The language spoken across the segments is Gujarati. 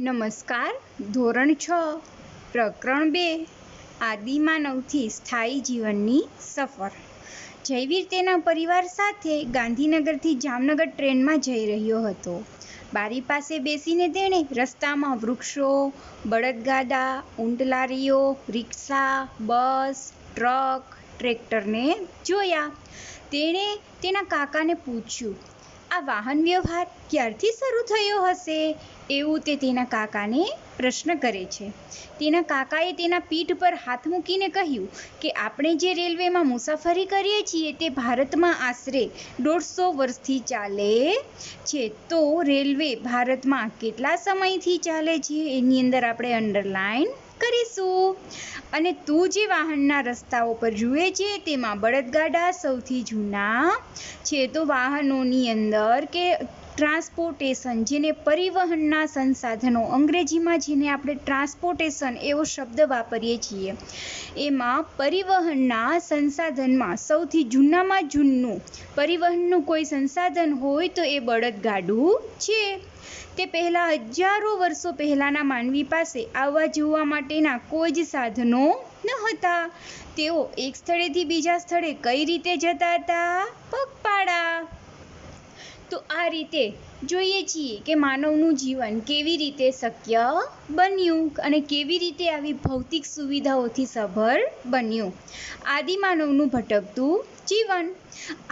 નમસ્કાર. ધોરણ 6 પ્રકરણ 2 આદિમાનવથી સ્થાયી જીવનની સફર. જયવીર તેના પરિવાર સાથે ગાંધીનગરથી જામનગર ટ્રેનમાં જઈ રહ્યો હતો. બારી પાસે બેસીને તેણે રસ્તામાં વૃક્ષો, બળદગાડા, ઊંટલારીઓ, રિક્ષા, બસ, ટ્રક, ટ્રેક્ટરને જોયા. તેણે તેના કાકાને પૂછ્યું, આ વાહન વ્યવહાર ક્યારથી શરૂ થયો હશે? એવું તે તેના કાકાને પ્રશ્ન કરે છે. તેના કાકાએ તેના પીઠ પર હાથ મૂકીને કહ્યું કે આપણે જે રેલવેમાં મુસાફરી કરીએ છીએ તે ભારતમાં આશરે 150 વર્ષથી ચાલે છે. તો રેલવે ભારતમાં કેટલા સમયથી ચાલે છે એની અંદર આપણે અંડરલાઈન કરીશું. અને તું જે વાહનના રસ્તાઓ પર જુએ છે તેમાં બળદગાડા સૌથી જૂના છે. તો વાહનોની અંદર કે ટ્રાન્સપોર્ટેશન, જેને પરિવહનના સંસાધનો, અંગ્રેજીમાં જેને આપણે ટ્રાન્સપોર્ટેશન એવો શબ્દ વાપરીએ છીએ, એમાં પરિવહનના સંસાધનમાં સૌથી જૂનામાં જૂનું પરિવહનનું કોઈ સંસાધન હોય તો એ બળદગાડું છે. તે પહેલાં હજારો વર્ષો પહેલાંના માનવી પાસે આવવા જવા માટેના કોઈ જ સાધનો ન હતા. તેઓ એક સ્થળેથી બીજા સ્થળે કઈ રીતે જતા હતા? પગપાળા. તો આ રીતે જોઈએ છીએ કે માનવનું જીવન કેવી રીતે શક્ય બન્યું અને કેવી રીતે આવી ભૌતિક સુવિધાઓથી સભર બન્યું. આદિમાનવનું ભટકતું જીવન.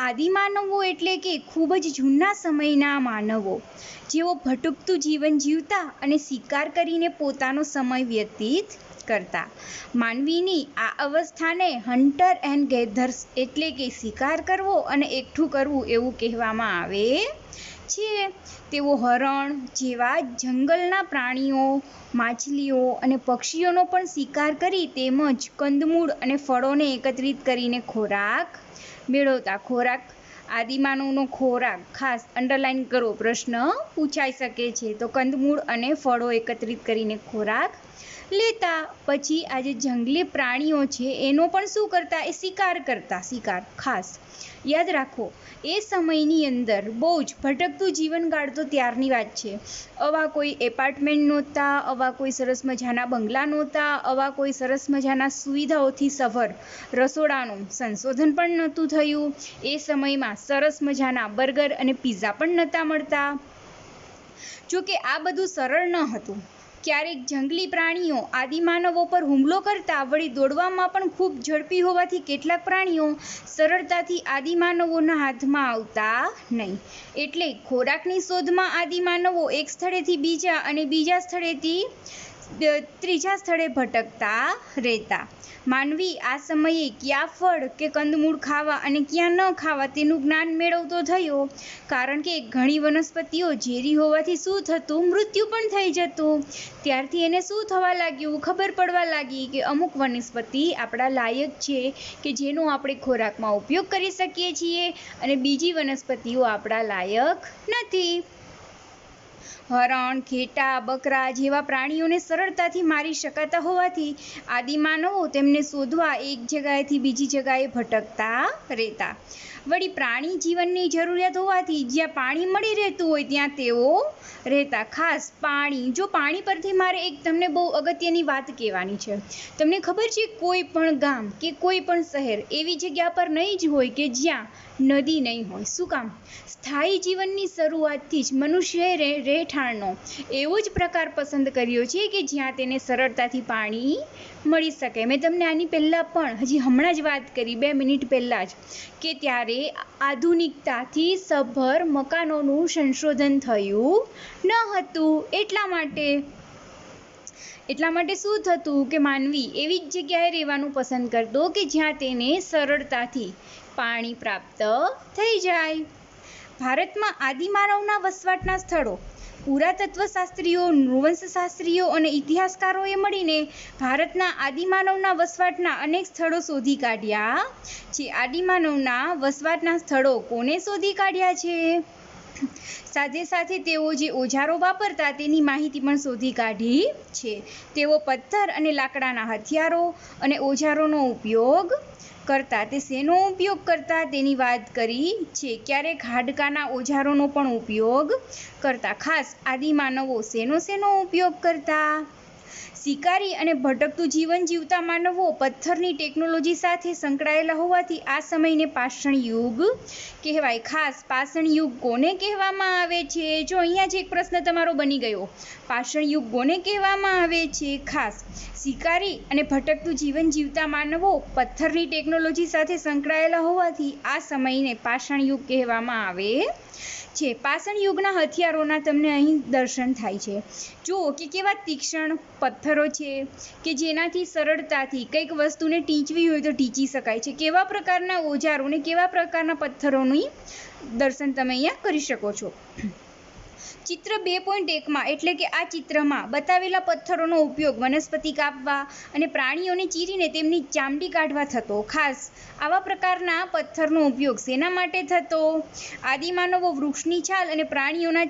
આદિમાનવો એટલે કે ખૂબ જ જૂના સમયના માનવો, જેઓ ભટકતું જીવન જીવતા અને શિકાર કરીને પોતાનો સમય વ્યતીત કરતા. માનવીની આ અવસ્થાને હન્ટર એન્ડ ગેધર્સ એટલે કે શિકાર કરવો અને એકઠું કરવું એવું કહેવામાં આવે છે. તેઓ હરણ જેવા જંગલના પ્રાણીઓ, માછલીઓ અને પક્ષીઓનો પણ શિકાર કરી તેમજ કંદમૂળ અને ફળોને એકત્રિત કરીને ખોરાક મેળવતા. ખોરાક, આદિમાનવનો ખોરાક ખાસ અંડરલાઈન કરો, પ્રશ્ન પૂછાઈ શકે છે. તો કંદમૂળ અને ફળો એકત્રિત કરીને ખોરાક લેતા. પછી આ જે જંગલી પ્રાણીઓ છે એનો પણ શું કરતા? એ શિકાર કરતા. શિકાર ખાસ યાદ રાખો. એ સમયની અંદર બહુ જ ભટકતું જીવન ગાળતો ત્યારની વાત છે. આવા કોઈ એપાર્ટમેન્ટ નહોતા, આવા કોઈ સરસ મજાના બંગલા નહોતા, આવા કોઈ સરસ મજાના સુવિધાઓથી સભર રસોડાનું સંશોધન પણ નહોતું થયું. એ સમયમાં સરસ મજાના બર્ગર અને પિઝા પણ નહોતા મળતા. જોકે આ બધું સરળ ન હતું. ક્યારેક જંગલી પ્રાણીઓ આદિમાનવો પર હુમલો કરતા. વળી દોડવામાં પણ ખૂબ ઝડપી હોવાથી કેટલાક પ્રાણીઓ સરળતાથી આદિમાનવોના હાથમાં આવતા નહીં. એટલે ખોરાકની શોધમાં આદિમાનવો એક સ્થળેથી બીજા અને બીજા સ્થળેથી ત્રીજા સ્થળે ભટકતા રહેતા. માનવી આ સમયે ક્યાં ફળ કે કંદમૂળ ખાવા અને ક્યાં ન ખાવા તેનું જ્ઞાન મેળવતો થયો. કારણ કે ઘણી વનસ્પતિઓ ઝેરી હોવાથી શું થતું? મૃત્યુ પણ થઈ જતું. ત્યારથી એને શું થવા લાગ્યું? ખબર પડવા લાગી કે અમુક વનસ્પતિ આપણા લાયક છે કે જેનો આપણે ખોરાકમાં ઉપયોગ કરી શકીએ છીએ અને બીજી વનસ્પતિઓ આપણા લાયક નથી. હરણ, ઘેટા, બકરા જેવા પ્રાણીઓને સરળતાથી મારી શકાતા હોવાથી આદિમાનવો તેમને શોધવા એક જગ્યાએથી બીજી જગ્યાએ ભટકતા રહેતા. વળી પ્રાણી જીવનની જરૂરિયાત હોવાથી જ્યાં પાણી મળી રહેતું હોય ત્યાં તેઓ રહેતા. ખાસ પાણી. જો પાણી પરથી મારે એક તમને બહુ અગત્યની વાત કહેવાની છે. તમને ખબર છે કોઈ પણ ગામ કે કોઈ પણ શહેર એવી જગ્યા પર નહીં જ હોય કે જ્યાં નદી નહીં હોય. શું કામ? સ્થાયી જીવનની શરૂઆતથી જ મનુષ્યએ રહેઠાણનો એવો જ પ્રકાર પસંદ કર્યો છે કે જ્યાં તેને સરળતાથી પાણી મળી શકે. મેં તમને આની પહેલાં પણ હમણાં જ વાત કરી 2 મિનિટ પહેલાં જ કે ત્યારે આધુનિકતાથી સભર મકાનોનું સંશોધન થયું ન હતું. એટલા માટે શું થતું કે માનવી એવી જ જગ્યાએ રહેવાનું પસંદ કરતો કે જ્યાં તેને સરળતાથી પાણી પ્રાપ્ત થઈ જાય. ભારતમાં આદિમાનવના વસવાટના સ્થળો. પુરાતત્વશાસ્ત્રીઓ, નૃવંશશાસ્ત્રીઓ અને ઇતિહાસકારોએ મળીને ભારતના આદિમાનવના વસવાટના અનેક સ્થળો શોધી કાઢ્યા છે. આદિમાનવના વસવાટના સ્થળો કોને શોધી કાઢ્યા છે? સાથે સાથે તેઓ જે ઓજારો વાપરતા તેની માહિતી પણ શોધી કાઢી છે. તેઓ પથ્થર અને લાકડાના હથિયારો અને ઓજારોનો ઉપયોગ કરતા. તે શેનો ઉપયોગ કરતા તેની વાત કરી છે. ક્યારેક હાડકાના ઓજારોનો પણ ઉપયોગ કરતા. ખાસ આદિમાનવો શેનો ઉપયોગ કરતા? શિકારી અને ભટકતું જીવન જીવતા માનવો પથ્થરની ટેકનોલોજી સાથે સંકળાયેલા હોવાથી આ સમયને પાષાણ યુગ કહેવાય. ખાસ પાષાણ યુગ કોને કહેવામાં આવે છે? જો અહીંયા જ એક પ્રશ્ન તમારો બની ગયો. પાષાણ યુગ કોને કહેવામાં આવે છે? ખાસ શિકારી અને ભટકતું જીવન જીવતા માનવો પથ્થરની ટેકનોલોજી સાથે સંકળાયેલા હોવાથી આ સમયને પાષાણ યુગ કહેવામાં આવે છે. પાષાણ યુગના હથિયારોના તમને અહીં દર્શન થાય છે. જુઓ કે કેવા તીક્ષ્ણ પથ્થરો છે કે જેનાથી સરળતાથી કંઈક વસ્તુને ટીંચવી હોય તો ટીંચી શકાય છે. કેવા પ્રકારના ઓજારો ને કેવા પ્રકારના પથ્થરોનું દર્શન તમે અહીંયા કરી શકો છો. ચિત્ર 2.1માં એટલે કે આ ચિત્રમાં બતાવેલા પથ્થરોનો ઉપયોગ વનસ્પતિ કાપવા અને પ્રાણીઓને ચીરીને તેમની ચામડી કાઢવા થતો. ખાસ આવા પ્રકારના પથ્થરનો ઉપયોગ શેના માટે થતો? આદિમાનવો વૃક્ષની છાલ અને પ્રાણીઓના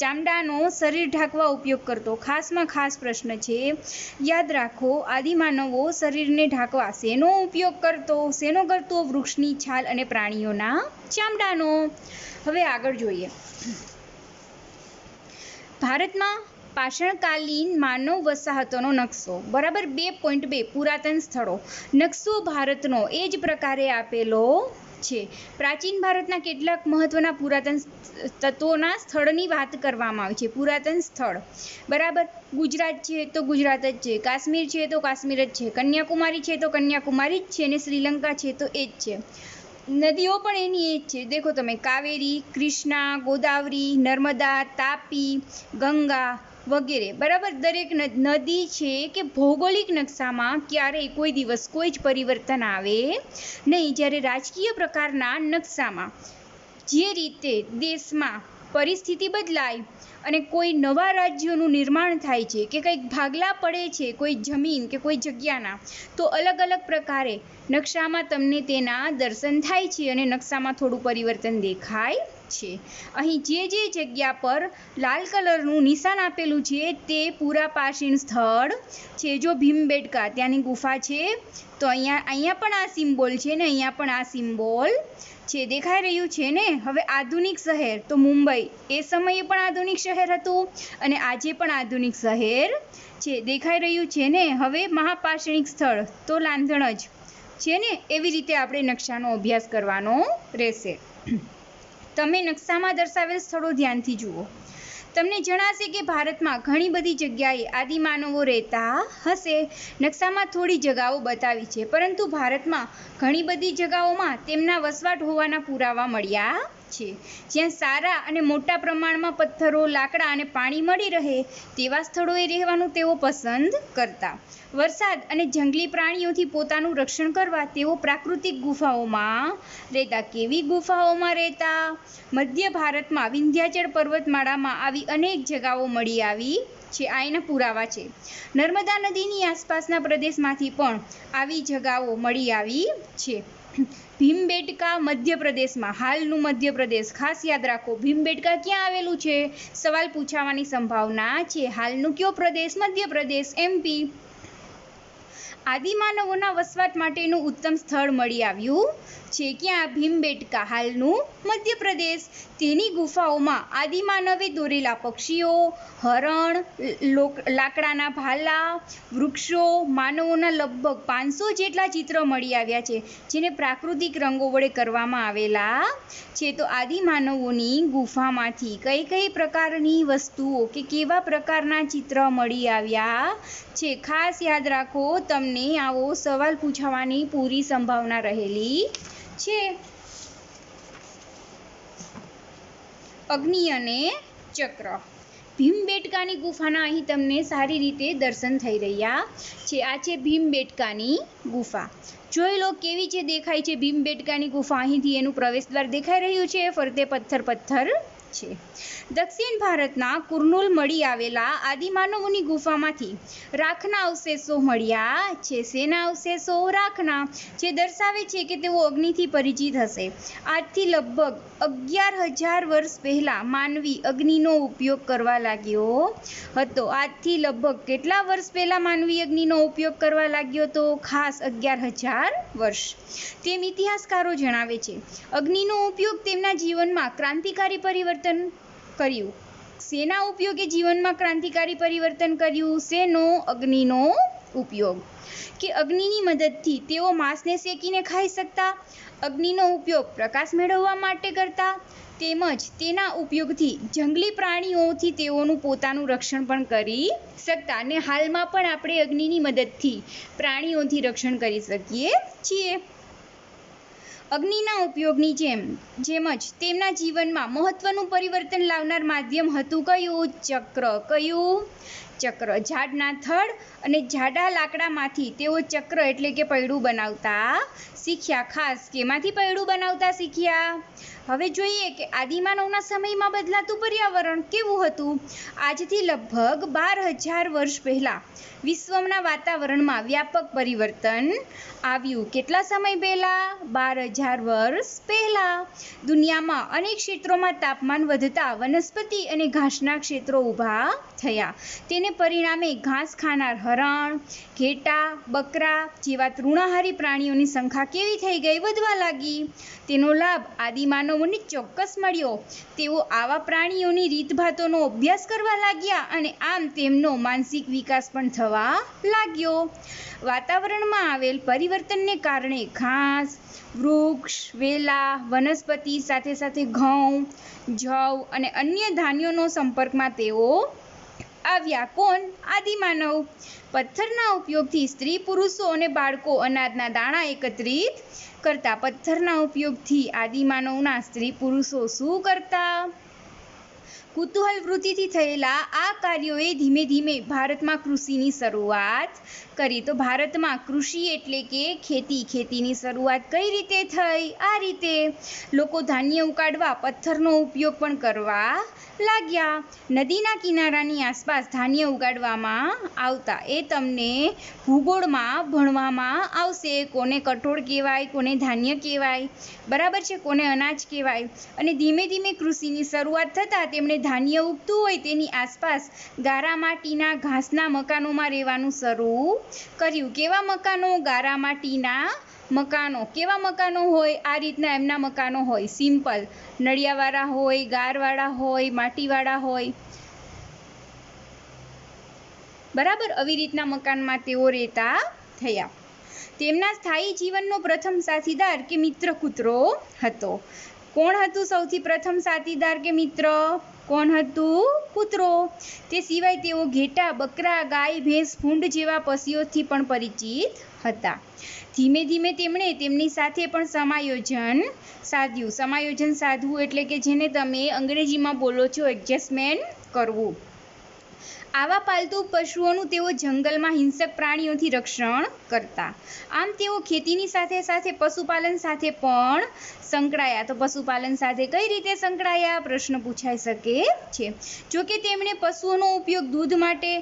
ચામડાનો શરીર ઢાંકવા ઉપયોગ કરતો. ખાસમાં ખાસ પ્રશ્ન છે, યાદ રાખો. આદિમાનવો શરીરને ઢાંકવા શેનો ઉપયોગ કરતો? વૃક્ષની છાલ અને પ્રાણીઓના ચામડાનો. હવે આગળ જોઈએ. ભારતમાં પાષાણકાલીન માનવ વસાહતોનો નકશો. બરાબર. 2.2 પુરાતન સ્થળો. નકશો ભારતનો એ જ પ્રકારે આપેલો છે. પ્રાચીન ભારતના કેટલાક મહત્વના પુરાતન તત્વોના સ્થળની વાત કરવામાં આવી છે. પુરાતન સ્થળ. બરાબર. ગુજરાત છે તો ગુજરાત જ છે, કાશ્મીર છે તો કાશ્મીર જ છે, કન્યાકુમારી છે તો કન્યાકુમારી જ છે, અને શ્રીલંકા છે તો એ જ છે. નદીઓ પણ એની એ જ છે. દેખો તમે, કાવેરી, કૃષ્ણા, ગોદાવરી, નર્મદા, તાપી, ગંગા વગેરે. બરાબર. દરેક નદી છે કે ભૌગોલિક નકશામાં ક્યારેય કોઈ દિવસ કોઈ જ પરિવર્તન આવે નહીં. જ્યારે રાજકીય પ્રકારના નકશામાં જે રીતે દેશમાં પરિસ્થિતિ બદલાય અને કોઈ નવા રાજ્યોનું નિર્માણ થાય છે કે કંઈક ભાગલા પડે છે કોઈ જમીન કે કોઈ જગ્યાના, તો અલગ અલગ પ્રકારે નકશામાં તમને તેના દર્શન થાય છે અને નકશામાં થોડું પરિવર્તન દેખાય છે. અહીં જે જગ્યા પર લાલ કલરનું નિશાન આપેલું છે તે પુરાપાષાણ સ્થળ છે. જો ભીમબેટકા ત્યાંની ગુફા છે તો અહીંયા પણ આ સિમ્બોલ છે ને અહીંયા પણ આ સિમ્બોલ છે. દેખાઈ રહ્યું છે ને. હવે આધુનિક શહેર તો મુંબઈ એ સમયે પણ આધુનિક શહેર હતું અને આજે પણ આધુનિક શહેર છે. દેખાઈ રહ્યું છે ને. હવે મહાપાષાણિક સ્થળ તો લાંધણ જ છે ને. એવી રીતે આપણે નકશાનો અભ્યાસ કરવાનો રહેશે. તમે નકશામાં દર્શાવેલ સ્થળો ધ્યાનથી જુઓ. તમને જણાશે કે ભારતમાં ઘણી બધી જગ્યાએ આદિમાનવો રહેતા હશે. નકશામાં થોડી જગાઓ બતાવી છે, પરંતુ ભારતમાં ઘણી બધી જગાઓમાં તેમના વસવાટ હોવાના પુરાવા મળ્યા છે. જ્યાં સારા અને મોટા પ્રમાણમાં પથ્થરો, લાકડા અને પાણી મળી રહે તેવા સ્થળોએ રહેવાનું તેઓ પસંદ કરતા. વરસાદ અને જંગલી પ્રાણીઓથી પોતાનું રક્ષણ કરવા તેઓ પ્રાકૃતિક ગુફાઓમાં રહેતા. કેવી ગુફાઓમાં રહેતા? મધ્ય ભારતમાં વિંધ્યાચળ પર્વતમાળામાં આવી અનેક જગાઓ મળી આવી છે. આ એના પુરાવા છે. નર્મદા નદીની આસપાસના પ્રદેશમાંથી પણ આવી જગાઓ મળી આવી છે. ભીમબેટકા મધ્યપ્રદેશમાં, હાલનું મધ્યપ્રદેશ. ખાસ યાદ રાખો, ભીમબેટકા ક્યાં આવેલું છે? સવાલ પૂછાવાની સંભાવના છે. હાલનું કયો પ્રદેશ? મધ્યપ્રદેશ, MP. આદિમાનવોના વસવાટ માટેનું ઉત્તમ સ્થળ મળી આવ્યું છે. ક્યાં? ભીમબેટકા, હાલનું મધ્યપ્રદેશ. તેની ગુફાઓમાં આદિમાનવે દોરેલા પક્ષીઓ, હરણ, લાકડાના ભાલા, વૃક્ષો, માનવોના લગભગ 500 જેટલા ચિત્રો મળી આવ્યા છે, જેને પ્રાકૃતિક રંગો વડે કરવામાં આવેલા છે. તો આદિમાનવોની ગુફામાંથી કઈ કઈ પ્રકારની વસ્તુઓ કે કેવા પ્રકારના ચિત્ર મળી આવ્યા છે? ખાસ યાદ રાખો, તમને આવો સવાલ પૂછવાની પૂરી સંભાવના રહેલી છે. અગ્નિ અને ચક્ર. ભીમબેટકાની ગુફાના અહીં તમને સારી રીતે દર્શન થઈ રહ્યા છે. આ છે ભીમબેટકાની ગુફા. જોઈ લો કેવી છે દેખાય છે ભીમબેટકાની ગુફા. અહીંથી એનું પ્રવેશદ્વાર દેખાઈ રહ્યું છે. ફરતે પથ્થર છે. દક્ષિણ ભારતના કુર્નૂલ મળી આવેલા આદિમાનવોની ગુફામાંથી રાખના અવશેષો મળ્યા છે. શેના અવશેષો? રાખના, જે દર્શાવે છે કે તેઓ અગ્નિથી પરિચિત હશે. આજથી લગભગ 11,000 વર્ષ પહેલા માનવી અગ્નિનો ઉપયોગ કરવા લાગ્યો હતો. આજથી લગભગ કેટલા વર્ષ પહેલા માનવી અગ્નિનો ઉપયોગ કરવા લાગ્યો હતો? ખાસ 11,000 વર્ષ. તેમ ઇતિહાસકારો જણાવે છે. અગ્નિનો ઉપયોગ તેમના જીવનમાં ક્રાંતિકારી પરિવર્તન કર્યું. શેના ઉપયોગે જીવનમાં ક્રાંતિકારી પરિવર્તન કર્યું? શેનો? અગ્નિનો ઉપયોગ. કે અગ્નિની મદદથી તેઓ માંસને શેકીને ખાઈ શકતા. અગ્નિનો ઉપયોગ પ્રકાશ મેળવવા માટે કરતા. તેમજ તેના ઉપયોગથી જંગલી પ્રાણીઓથી તેઓનું પોતાનું રક્ષણ પણ કરી શકતા. અને હાલમાં પણ આપણે અગ્નિની મદદથી પ્રાણીઓથી રક્ષણ કરી શકીએ છીએ. અગ્નિના ઉપયોગની જેમ જ તેમના જીવનમાં મહત્વનું પરિવર્તન લાવનાર માધ્યમ હતું કયું? ચક્ર. કયું? ચક્ર. ઝાડના થડ અને જાડા લાકડામાંથી તેઓ ચક્ર એટલે કે પૈડું બનાવતા શીખ્યા. ખાસ કેમાંથી પૈડું બનાવતા શીખ્યા? હવે જોઈએ કે આદિમાનવના સમયમાં બદલાતું પર્યાવરણ કેવું હતું. આજથી લગભગ 12,000 વર્ષ પહેલા વિશ્વના વાતાવરણમાં વ્યાપક પરિવર્તન આવ્યું. કેટલા સમય પહેલા? 12,000 વર્ષ પહેલા. દુનિયામાં અનેક ક્ષેત્રોમાં તાપમાન વધતા વનસ્પતિ અને ઘાસના ક્ષેત્રો ઊભા થયા. તેને પરિણામે ઘાસ ખાનાર હરણ, ઘેટા, બકરા જેવા તૃણાહારી પ્રાણીઓની સંખ્યા કેવી થઈ ગઈ? વધવા લાગી. તેનો લાભ આદિમાનવોને ચોક્કસ મળ્યો. તેઓ આવા પ્રાણીઓની રીતભાતોનો અભ્યાસ કરવા લાગ્યા અને આમ તેમનો માનસિક વિકાસ પણ થવા લાગ્યો. વાતાવરણમાં આવેલ પરિવર્તનને કારણે ઘાસ, વૃક્ષ, વેલા, વનસ્પતિ સાથે સાથે ઘઉં, જવ અને અન્ય ધાન્યોનો સંપર્કમાં તેઓ આવ્યા. કોણ? આદિમાનવ. પથ્થરના ઉપયોગથી સ્ત્રી પુરુષો અને બાળકો અનાજના દાણા એકત્રિત કરતા. પથ્થરના ઉપયોગથી આદિમાનવના સ્ત્રી પુરુષો શું કરતા? કુતૂહલ વૃત્તિથી થયેલા આ કાર્યોએ ધીમે ધીમે ભારતમાં કૃષિની શરૂઆત કરી. તો ભારતમાં કૃષિ એટલે કે ખેતીની શરૂઆત કઈ રીતે થઈ? આ રીતે. લોકો ધાન્ય ઉગાડવા પથ્થરનો ઉપયોગ પણ કરવા લાગ્યા. નદીના કિનારાની આસપાસ ધાન્ય ઉગાડવામાં આવતા. એ તમને ભૂગોળમાં ભણવામાં આવશે. કોને કઠોળ કહેવાય, કોને ધાન્ય કહેવાય, બરાબર છે, કોને અનાજ કહેવાય. અને ધીમે ધીમે કૃષિની શરૂઆત થતાં તેમણે ધાન્ય ઉગતું હોય તેની આસપાસ ગારા માટીના ઘાસના મકાનોમાં રહેવાનું શરૂ કર્યું. કેવા મકાનો? ગારા માટીના મકાનો. કેવા મકાનો હોય? આ રીતના એમના મકાનો હોય. સિમ્પલ, નળિયાવાળા હોય, ગારવાળા હોય, માટીવાળા હોય, બરાબર. આવી રીતના મકાનમાં તેઓ રહેતા થયા. તેમના સ્થાયી જીવનનો પ્રથમ સાથીદાર કે મિત્ર કૂતરો હતો. કોણ હતું સૌથી પ્રથમ સાથીદાર કે મિત્ર? કોણ હતું? કૂતરો. તે સિવાય તેઓ ઘેટા, બકરા, ગાય, ભેંસ, ભૂંડ જેવા પશુઓથી પણ પરિચિત હતા. ધીમે ધીમે તેમણે તેમની સાથે પણ સમાયોજન સાધ્યું. સમાયોજન સાધવું એટલે કે જેને તમે અંગ્રેજીમાં બોલો છો એડજસ્ટમેન્ટ કરવું. આવા પાલતુ પશુઓનું તેઓ જંગલમાં હિંસક પ્રાણીઓથી રક્ષણ કરતા. આમ તેઓ ખેતીની સાથે સાથે પશુપાલન સાથે પણ સંકળાયા. તો પશુપાલન સાથે કઈ રીતે સંકળાયા? પ્રશ્ન પૂછાઈ શકે છે. જોકે તેમણે પશુઓનો ઉપયોગ દૂધ માટે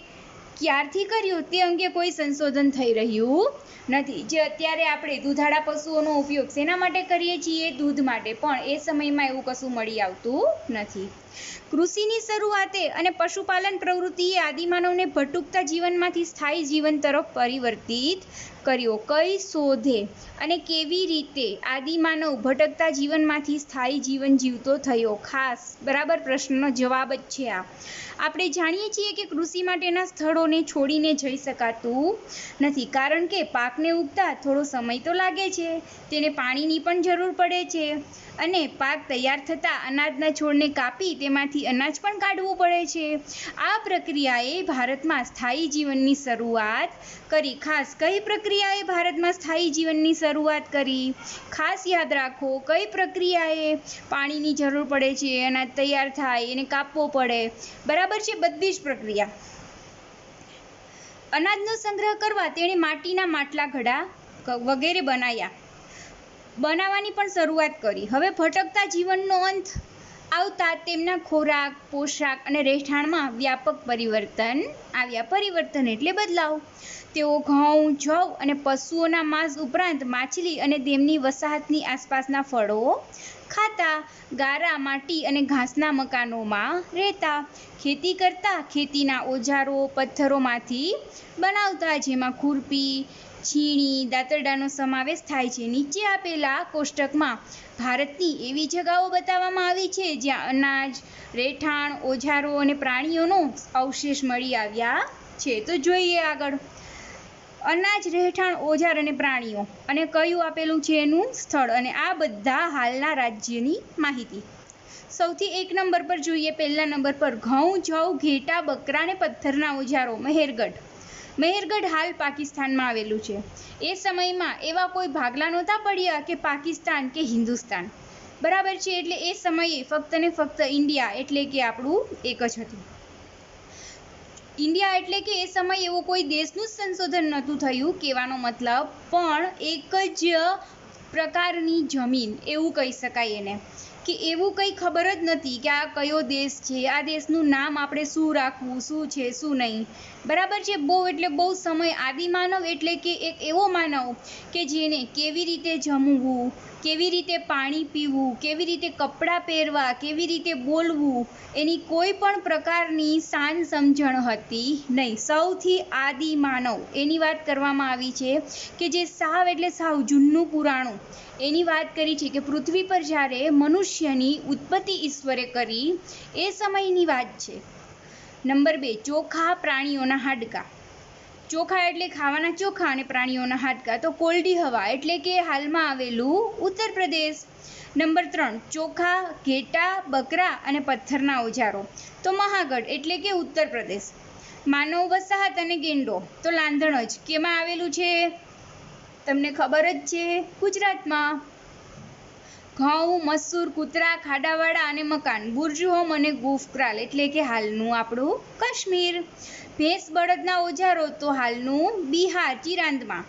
ક્યારથી કર્યો તે અંગે કોઈ સંશોધન થઈ રહ્યું નથી. જે અત્યારે આપણે દૂધાળા પશુઓનો ઉપયોગ શેના માટે કરીએ છીએ? દૂધ માટે. પણ એ સમયમાં એવું કશું મળી આવતું નથી. કૃષિની શરૂઆતે અને પશુપાલન પ્રવૃત્તિએ આદિમાનવને ભટકતા જીવનમાંથી સ્થાયી જીવન તરફ પરિવર્તિત કર્યો. કઈ શોધે અને કેવી રીતે આદિમાનવ ભટકતા જીવનમાંથી સ્થાયી જીવન જીવતો થયો? ખાસ, બરાબર, પ્રશ્નનો જવાબ જ છે આ. આપણે જાણીએ છીએ કે કૃષિ માટેના સ્થળોને છોડીને જઈ શકાતું નથી, કારણ કે પાકને ઉગતા થોડો સમય તો લાગે છે, તેને પાણીની પણ જરૂર પડે છે અને પાક તૈયાર થતાં અનાજના છોડને કાપી તેમાંથી અનાજ પણ કાઢવું પડે છે. આ પ્રક્રિયાએ ભારતમાં સ્થાયી જીવનની શરૂઆત કરી. ખાસ કઈ પ્રક્રિયાએ ભારતમાં સ્થાયી જીવનની શરૂઆત કરી? ખાસ યાદ રાખો, કઈ પ્રક્રિયાએ? પાણીની જરૂર પડે છે, અનાજ તૈયાર થાય, એને કાપવો પડે, બરાબર છે, બધી જ પ્રક્રિયા. અનાજનો સંગ્રહ કરવા તેણે માટીના માટલા, ઘડા વગેરે બનાવવાની પણ શરૂઆત કરી. હવે ભટકતા જીવનનો અંત આવતા તેમના ખોરાક, પોશાક અને રહેઠાણમાં વ્યાપક પરિવર્તન આવ્યા. પરિવર્તન એટલે બદલાવ. તેઓ ઘઉં, જવ અને પશુઓના માંસ ઉપરાંત માછલી અને તેમની વસાહતની આસપાસના ફળો ખાતા. ગારા, માટી અને ઘાસના મકાનોમાં રહેતા. ખેતી કરતા. ખેતીના ઓજારો પથ્થરોમાંથી બનાવતા, જેમાં ખુરપી, છીણી, દાતરડાનો સમાવેશ થાય છે. નીચે આપેલા કોષ્ટકમાં ભારતની એવી જગાઓ બતાવવામાં આવી છે જ્યાં અનાજ, રહેઠાણ, ઓજારો અને પ્રાણીઓનો અવશેષ મળી આવ્યા છે. તો જોઈએ આગળ. અનાજ, રહેઠાણ, ઓજાર અને પ્રાણીઓ અને કયું આપેલું છે એનું સ્થળ, અને આ બધા હાલના રાજ્યની માહિતી. સૌથી 1 નંબર પર જોઈએ. પહેલા નંબર પર ઘઉં, જવ, ઘેટા, બકરા અને પથ્થરના ઓજારો, મહેરગઢ. મહેરગઢ હાલ પાકિસ્તાનમાં આવેલું છે. એ સમયમાં એવા કોઈ ભાગલા નહોતા પડ્યા કે પાકિસ્તાન કે હિન્દુસ્તાન, બરાબર છે. એટલે એ સમયે ફક્ત ને ફક્ત ઇન્ડિયા એટલે કે આપણું એક જ હતું. ઇન્ડિયા એટલે કે એ સમયે એવો કોઈ દેશનું જ સંશોધન નહોતું થયું, કહેવાનો મતલબ, પણ એક જ પ્રકારની જમીન એવું કહી શકાય એને, કે એવું કંઈ ખબર જ નથી કે આ કયો દેશ છે, આ દેશનું નામ આપણે શું રાખવું, શું છે શું નહીં, બરાબર છે. બહુ એટલે બહુ સમય. આદિમાનવ એટલે કે એક એવો માનવ કે જેને કેવી રીતે જમવું, કેવી રીતે પાણી પીવું, કેવી રીતે કપડાં પહેરવા, કેવી રીતે બોલવું, એની કોઈ પણ પ્રકારની સાન સમજણ હતી નહીં. સૌથી આદિ માનવ એની વાત કરવામાં આવી છે કે જે સાવ એટલે સાવ જૂનું પુરાણું એની વાત કરી છે કે પૃથ્વી પર જ્યારે મનુષ્યની ઉત્પત્તિ ઈશ્વરે કરી એ સમયની વાત છે. નંબર 2, ચોખા, પ્રાણીઓના હાડકાં. ચોખા એટલે ખાવાના ચોખા અને પ્રાણીઓના હાડકાં. તો કોલ્ડી હવા એટલે કે હાલમાં આવેલું ઉત્તર પ્રદેશ. નંબર 3, ચોખા, ઘેટા, બકરા અને પથ્થરના ઓજારો. તો મહાગઢ એટલે કે ઉત્તર પ્રદેશ. માનવ વસાહત અને ગેંડો. તો લાંધણજ કેમાં આવેલું છે તમને ખબર જ છે, ગુજરાતમાં. ઘઉં, મસૂર, કૂતરા, ખાડાવાળા અને મકાન, બુર્જહોમ અને ગુફક્રાલ એટલે કે હાલનું આપણું કાશ્મીર. ભેંસ, બળદના ઓજારો. તો હાલનું બિહાર, ચિરાંદમાં.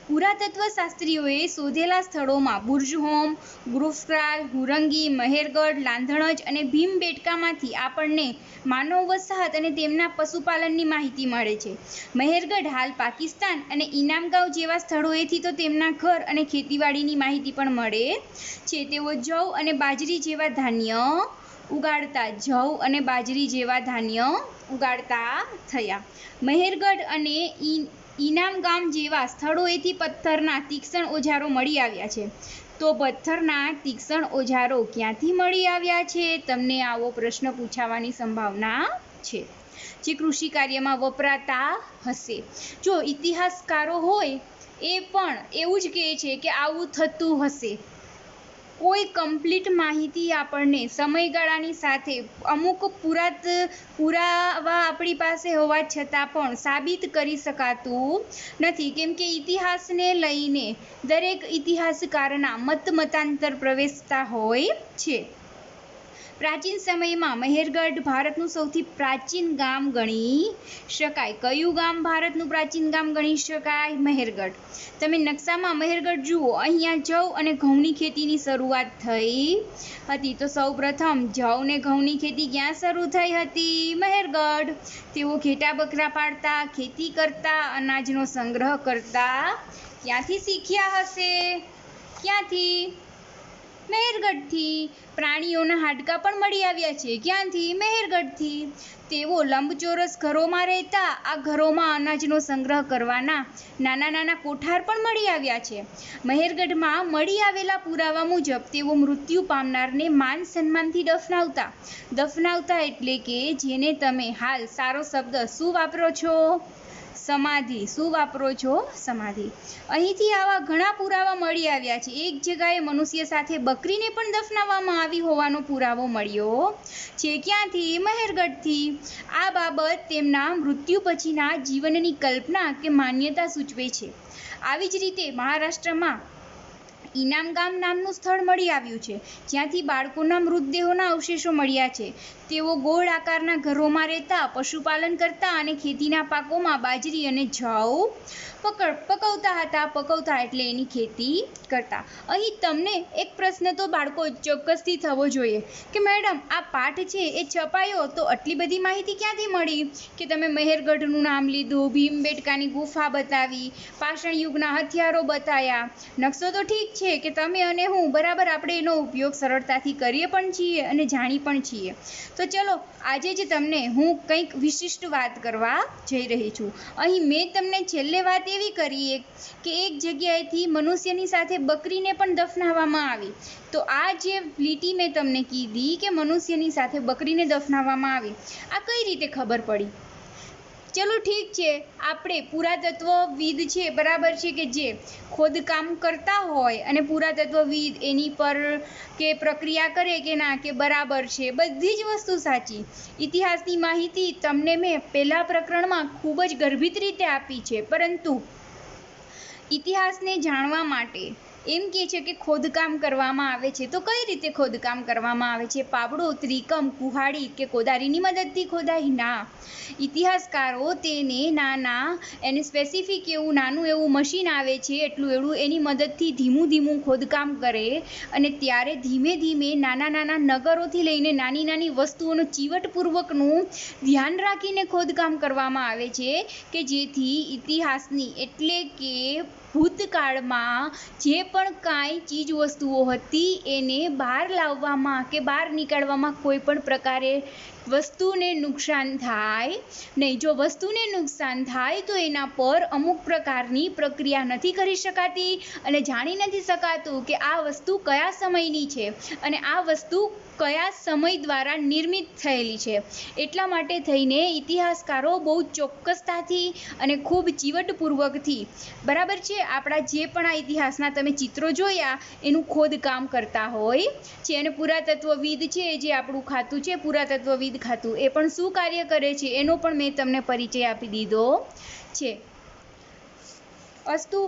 પુરાતત્વ શાસ્ત્રીઓએ શોધેલા સ્થળોમાં બુર્જહોમ, ગુફક્રાલ, હુરંગી, મહેરગઢ, લાંધણજ અને ભીમબેટકામાંથી આપણને માનવ વસાહત અને તેમના પશુપાલનની માહિતી મળે છે. મહેરગઢ હાલ પાકિસ્તાન અને ઇનામગાંવ જેવા સ્થળોએથી તો તેમના ઘર અને ખેતીવાડીની માહિતી પણ મળે છે. તેઓ જવ અને બાજરી જેવા ધાન્ય ઉગાડતા. જવ અને બાજરી જેવા ધાન્ય ઉગાડતા થયા. મહેરગઢ અને ઇનામગામ જેવા સ્થળોએથી પથ્થરના તીક્ષ્ણ ઓજારો મળી આવ્યા છે. તો પથ્થરના તીક્ષ્ણ ઓજારો ક્યાંથી મળી આવ્યા છે? તમને આવો પ્રશ્ન પૂછાવાની સંભાવના છે, જે કૃષિ કાર્યમાં વપરાતા હશે. જો ઇતિહાસકારો હોય એ પણ એવું જ કહે છે કે આવું થતું હશે. કોઈ કમ્પ્લીટ માહિતી આપણને સમયગાળાની સાથે અમુક પુરાવા આપણી પાસે હોવા છતાં પણ સાબિત કરી શકાતું નથી, કેમ કે ઇતિહાસને લઈને દરેક ઇતિહાસકારના મતાંતર પ્રવેશતા હોય છે. પ્રાચીન સમયમાં મહેરગઢ ભારતનું સૌથી પ્રાચીન ગામ ગણી શકાય. કયું ગામ ભારતનું પ્રાચીન ગામ ગણી શકાય? મહેરગઢ. તમે નકશામાં મહેરગઢ જુઓ. અહીંયા જવ અને ઘઉંની ખેતીની શરૂઆત થઈ હતી. તો સૌપ્રથમ જવ ને ઘઉંની ખેતી ક્યાં શરૂ થઈ હતી? મહેરગઢ. તેઓ ઘેટા બકરા પાળતા, ખેતી કરતા, અનાજનો સંગ્રહ કરતા. ક્યાંથી શીખ્યા હશે? ક્યાંથી? મહેરગઢથી. પ્રાણીઓના હાડકાં પણ મળી આવ્યા છે. ક્યાંથી? મહેરગઢથી. તેઓ લંબચોરસ ઘરોમાં રહેતા. આ ઘરોમાં અનાજનો સંગ્રહ કરવાના નાના નાના કોઠાર પણ મળી આવ્યા છે. મહેરગઢમાં મળી આવેલા પુરાવા મુજબ તેઓ મૃત્યુ પામનારને માન સન્માનથી દફનાવતા એટલે કે જેને તમે હાલ સારો શબ્દ શું વાપરો છો? સમાધિ. શું વાપરો છો? સમાધિ. અહીંથી આવા ઘણા પુરાવા મળી આવ્યા છે. એક જગાએ મનુષ્ય સાથે બકરીને પણ દફનાવવામાં આવી હોવાનો પુરાવો મળ્યો છે. ક્યાંથી? મહેરગઢથી. આ બાબત તેમના મૃત્યુ પછીના જીવનની કલ્પના કે માન્યતા સૂચવે છે. આવી જ રીતે મહારાષ્ટ્રમાં ઇનામ ગામ નામનું સ્થળ મળી આવ્યું છે, જ્યાંથી બાળકોના મૃતદેહોના અવશેષો મળ્યા છે. તેઓ ગોળ આકારના ઘરોમાં રહેતા, પશુપાલન કરતા અને ખેતીના પાકોમાં બાજરી અને જવ પકવતા એટલે એની ખેતી કરતા. અહીં તમને એક પ્રશ્ન તો બાળકો ચોક્કસથી થવો જોઈએ કે મેડમ આ પાઠ છે એ છપાયો તો આટલી બધી માહિતી ક્યાંથી મળી? કે તમે મહેરગઢનું નામ લીધું, ભીમબેટકાની ગુફા બતાવી, પાષાણ યુગના હથિયારો બતાવ્યા. નકશો તો ઠીક છે કે તમે અને હું બરાબર આપણે એનો ઉપયોગ સરળતાથી કરીએ પણ છીએ અને જાણી પણ છીએ. તો ચલો આજે જ તમને હું કંઈક વિશિષ્ટ વાત કરવા જઈ રહી છું. અહીં મેં તમને છેલ્લે વાત એવી કરી કે એક જગ્યાએથી મનુષ્યની સાથે બકરીને પણ દફનાવવામાં આવી. તો આ જે લીટી મેં તમને કીધી કે મનુષ્યની સાથે બકરીને દફનાવવામાં આવી, આ કઈ રીતે ખબર પડી? ચલો ઠીક છે, આપણે પુરાતત્વવિદ છે બરાબર છે કે જે ખોદકામ કરતા હોય અને પુરાતત્વવિદ એની પર કે પ્રક્રિયા કરે કે ના કે બરાબર છે, બધી જ વસ્તુ સાચી. ઇતિહાસની માહિતી તમને મેં પહેલા પ્રકરણમાં ખૂબ જ ગર્ભિત રીતે આપી છે, પરંતુ ઇતિહાસને જાણવા માટે એમ કહે છે કે ખોદકામ કરવામાં આવે છે. તો કઈ રીતે ખોદકામ કરવામાં આવે છે? પાવડો, ત્રિકમ, કુહાડી કે કોદારીની મદદથી ખોદાય? ના, ઇતિહાસકારો તેને એને સ્પેસિફિક એવું નાનું એવું મશીન આવે છે, એટલું એની મદદથી ધીમું ખોદકામ કરે અને ત્યારે ધીમે ધીમે નાના નગરોથી લઈને નાની વસ્તુઓનું ચીવટપૂર્વકનું ધ્યાન રાખીને ખોદકામ કરવામાં આવે છે કે જેથી ઇતિહાસની એટલે કે ભૂતકાળમાં જે પણ કાંઈ ચીજ વસ્તુઓ હતી એને બહાર લાવવામાં કે બહાર નીકાળવામાં કોઈ પણ પ્રકારે વસ્તુને નુકસાન થાય નહીં. જો વસ્તુને નુકસાન થાય તો એના પર અમુક પ્રકારની પ્રક્રિયા નથી કરી શકાતી અને જાણી નથી શકાતું કે આ વસ્તુ કયા સમયની છે અને આ વસ્તુ કયા સમય દ્વારા નિર્મિત થયેલી છે. એટલા માટે થઈને ઇતિહાસકારો બહુ ચોક્કસતાથી અને ખૂબ ચીવટપૂર્વકથી બરાબર છે આપણા જે પણ આ ઇતિહાસના તમે ચિત્રો જોયા એનું ખોદકામ કરતા હોય છે. અને પુરાતત્વવિદ છે જે આપણું ખાતું છે પુરાતત્વવિદ ખાતું, એ પણ શું કાર્ય કરે છે એનો પણ મેં તમને પરિચય આપી દીધો છે. અસ્તુ.